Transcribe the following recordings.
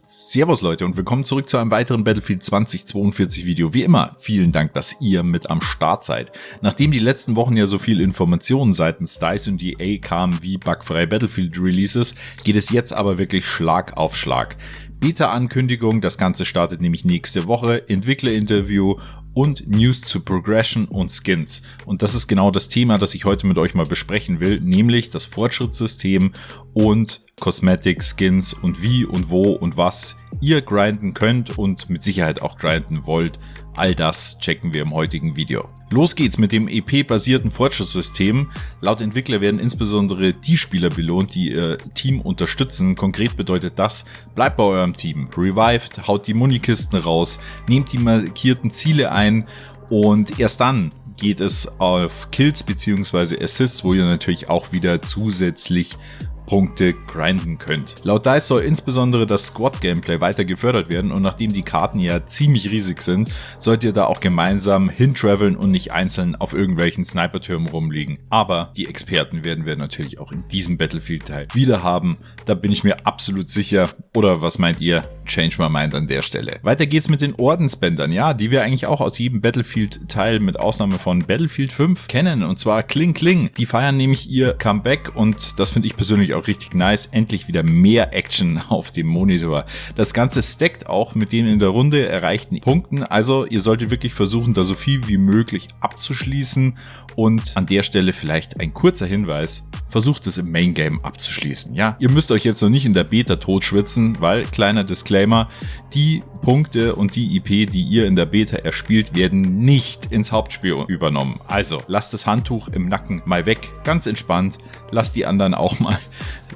Servus Leute und willkommen zurück zu einem weiteren Battlefield 2042 Video. Wie immer, vielen Dank, dass ihr mit am Start seid. Nachdem die letzten Wochen ja so viel Informationen seitens DICE und EA kamen wie bugfreie Battlefield Releases, geht es jetzt aber wirklich Schlag auf Schlag. Beta-Ankündigung, das Ganze startet nämlich nächste Woche, Entwicklerinterview und News zu Progression und Skins. Und das ist genau das Thema, das ich heute mit euch mal besprechen will, nämlich das Fortschrittssystem und Cosmetic, Skins und wie und wo und was ihr grinden könnt und mit Sicherheit auch grinden wollt. All das checken wir im heutigen Video. Los geht's mit dem EP-basierten Fortschrittssystem. Laut Entwickler werden insbesondere die Spieler belohnt, die ihr Team unterstützen. Konkret bedeutet das, bleibt bei eurem Team, revived, haut die Munikisten raus, nehmt die markierten Ziele ein und erst dann geht es auf Kills bzw. Assists, wo ihr natürlich auch wieder zusätzlich Punkte grinden könnt. Laut DICE soll insbesondere das Squad-Gameplay weiter gefördert werden und nachdem die Karten ja ziemlich riesig sind, sollt ihr da auch gemeinsam hintraveln und nicht einzeln auf irgendwelchen Sniper-Türmen rumliegen. Aber die Experten werden wir natürlich auch in diesem Battlefield-Teil wieder haben. Da bin ich mir absolut sicher. Oder was meint ihr? Change my mind an der Stelle. Weiter geht's mit den Ordensbändern, ja, die wir eigentlich auch aus jedem Battlefield-Teil mit Ausnahme von Battlefield 5 kennen. Und zwar Kling Kling. Die feiern nämlich ihr Comeback und das finde ich persönlich auch richtig nice. Endlich wieder mehr Action auf dem Monitor. Das Ganze stackt auch mit den in der Runde erreichten Punkten. Also ihr solltet wirklich versuchen, da so viel wie möglich abzuschließen. Und an der Stelle vielleicht ein kurzer Hinweis. Versucht es im Main Game abzuschließen, ja. Ihr müsst euch jetzt noch nicht in der Beta totschwitzen, weil, kleiner Disclaimer, die Punkte und die IP, die ihr in der Beta erspielt, werden nicht ins Hauptspiel übernommen. Also, lasst das Handtuch im Nacken mal weg, ganz entspannt, lasst die anderen auch mal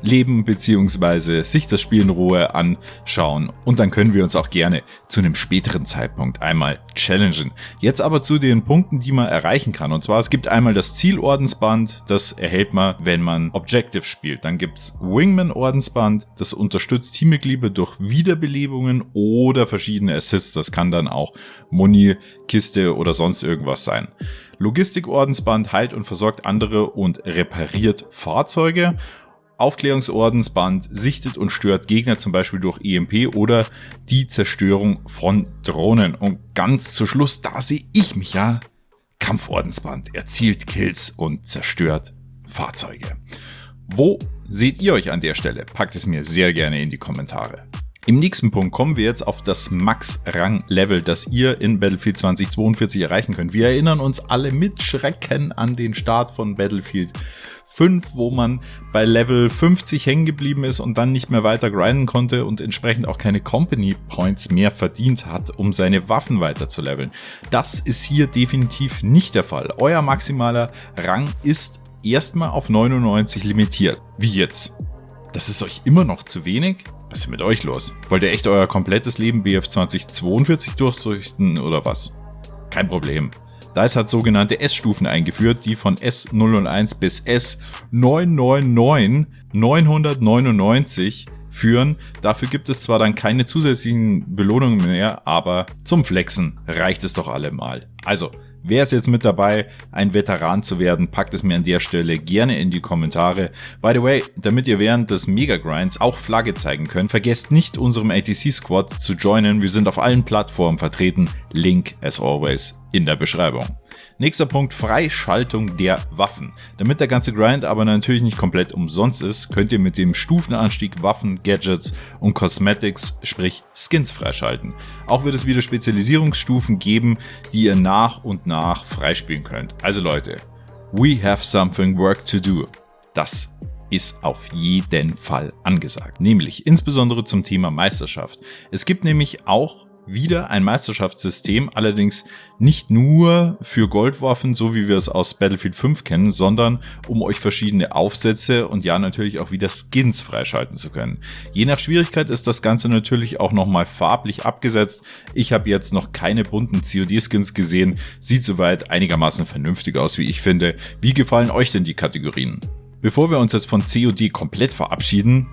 leben bzw. sich das Spiel in Ruhe anschauen und dann können wir uns auch gerne zu einem späteren Zeitpunkt einmal challengen. Jetzt aber zu den Punkten, die man erreichen kann. Und zwar, es gibt einmal das Zielordensband, das erhält man, wenn man Objective spielt. Dann gibt's Wingman-Ordensband, das unterstützt Teammitglieder durch Wiederbelebungen oder verschiedene Assists. Das kann dann auch Muni, Kiste oder sonst irgendwas sein. Logistik-Ordensband heilt und versorgt andere und repariert Fahrzeuge. Aufklärungsordensband sichtet und stört Gegner zum Beispiel durch EMP oder die Zerstörung von Drohnen. Und ganz zu Schluss, da sehe ich mich ja, Kampfordensband erzielt Kills und zerstört Fahrzeuge. Wo seht ihr euch an der Stelle? Packt es mir sehr gerne in die Kommentare. Im nächsten Punkt kommen wir jetzt auf das Max-Rang-Level, das ihr in Battlefield 2042 erreichen könnt. Wir erinnern uns alle mit Schrecken an den Start von Battlefield 5, wo man bei Level 50 hängen geblieben ist und dann nicht mehr weiter grinden konnte und entsprechend auch keine Company Points mehr verdient hat, um seine Waffen weiter zu leveln. Das ist hier definitiv nicht der Fall. Euer maximaler Rang ist erstmal auf 99 limitiert. Wie jetzt? Das ist euch immer noch zu wenig? Was ist denn mit euch los? Wollt ihr echt euer komplettes Leben BF 2042 durchsuchten oder was? Kein Problem. DICE hat sogenannte S-Stufen eingeführt, die von S001 bis S999 führen. Dafür gibt es zwar dann keine zusätzlichen Belohnungen mehr, aber zum Flexen reicht es doch allemal. Also, wer ist jetzt mit dabei, ein Veteran zu werden, packt es mir an der Stelle gerne in die Kommentare. By the way, damit ihr während des Mega-Grinds auch Flagge zeigen könnt, vergesst nicht, unserem ATC-Squad zu joinen. Wir sind auf allen Plattformen vertreten. Link, as always, in der Beschreibung. Nächster Punkt, Freischaltung der Waffen. Damit der ganze Grind aber natürlich nicht komplett umsonst ist, könnt ihr mit dem Stufenanstieg Waffen, Gadgets und Cosmetics, sprich Skins, freischalten. Auch wird es wieder Spezialisierungsstufen geben, die ihr nach und nach freispielen könnt. Also Leute, we have something work to do. Das ist auf jeden Fall angesagt. Nämlich insbesondere zum Thema Meisterschaft. Es gibt nämlich auch wieder ein Meisterschaftssystem, allerdings nicht nur für Goldwaffen, so wie wir es aus Battlefield 5 kennen, sondern um euch verschiedene Aufsätze und ja natürlich auch wieder Skins freischalten zu können. Je nach Schwierigkeit ist das Ganze natürlich auch nochmal farblich abgesetzt. Ich habe jetzt noch keine bunten COD-Skins gesehen, sieht soweit einigermaßen vernünftig aus, wie ich finde. Wie gefallen euch denn die Kategorien? Bevor wir uns jetzt von COD komplett verabschieden,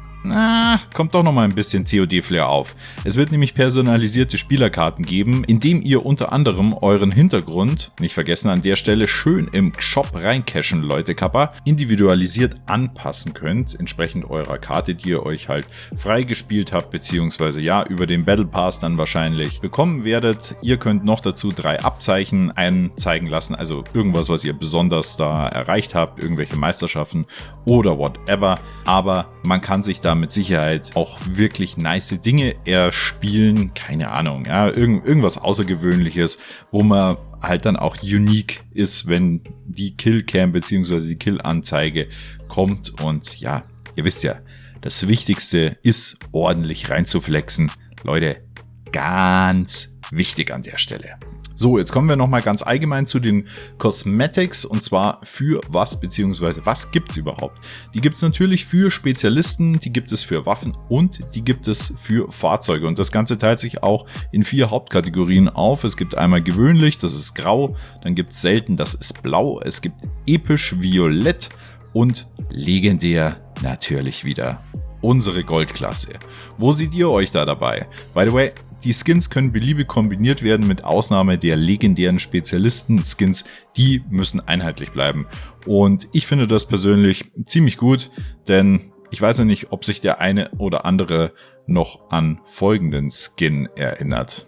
kommt doch noch mal ein bisschen COD-Flair auf. Es wird nämlich personalisierte Spielerkarten geben, indem ihr unter anderem euren Hintergrund, nicht vergessen an der Stelle, schön im Shop reincashen, Leute Kappa, individualisiert anpassen könnt, entsprechend eurer Karte, die ihr euch halt freigespielt habt, beziehungsweise ja, über den Battle Pass dann wahrscheinlich bekommen werdet. Ihr könnt noch dazu 3 Abzeichen einzeigen lassen, also irgendwas, was ihr besonders da erreicht habt, irgendwelche Meisterschaften oder whatever, aber man kann sich da mit Sicherheit auch wirklich nice Dinge erspielen, keine Ahnung, ja, irgendwas Außergewöhnliches, wo man halt dann auch unique ist, wenn die Killcam bzw. die Killanzeige kommt und ja, ihr wisst ja, das Wichtigste ist ordentlich reinzuflexen. Leute, ganz wichtig an der Stelle. So, jetzt kommen wir nochmal ganz allgemein zu den Cosmetics und zwar für was bzw. was gibt es überhaupt? Die gibt es natürlich für Spezialisten, die gibt es für Waffen und die gibt es für Fahrzeuge und das Ganze teilt sich auch in 4 Hauptkategorien auf. Es gibt einmal gewöhnlich, das ist grau, dann gibt es selten, das ist blau, es gibt episch violett und legendär natürlich wieder unsere Goldklasse. Wo seht ihr euch da dabei? By the way, die Skins können beliebig kombiniert werden mit Ausnahme der legendären Spezialisten-Skins, die müssen einheitlich bleiben. Und ich finde das persönlich ziemlich gut, denn ich weiß ja nicht, ob sich der eine oder andere noch an folgenden Skin erinnert.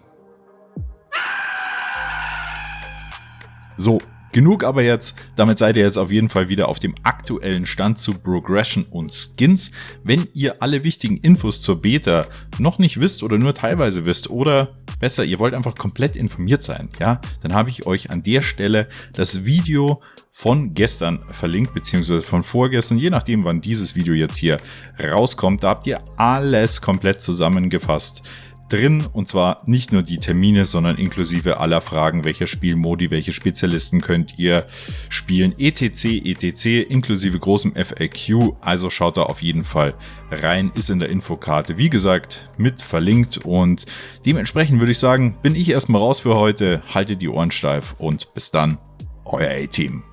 So. Genug aber jetzt, damit seid ihr jetzt auf jeden Fall wieder auf dem aktuellen Stand zu Progression und Skins. Wenn ihr alle wichtigen Infos zur Beta noch nicht wisst oder nur teilweise wisst oder besser, ihr wollt einfach komplett informiert sein, ja, dann habe ich euch an der Stelle das Video von gestern verlinkt, beziehungsweise von vorgestern, je nachdem wann dieses Video jetzt hier rauskommt, da habt ihr alles komplett zusammengefasst drin und zwar nicht nur die Termine, sondern inklusive aller Fragen, welcher Spielmodi, welche Spezialisten könnt ihr spielen, etc. inklusive großem FAQ, also schaut da auf jeden Fall rein, ist in der Infokarte, wie gesagt, mit verlinkt und dementsprechend würde ich sagen, bin ich erstmal raus für heute, haltet die Ohren steif und bis dann, euer A-Team.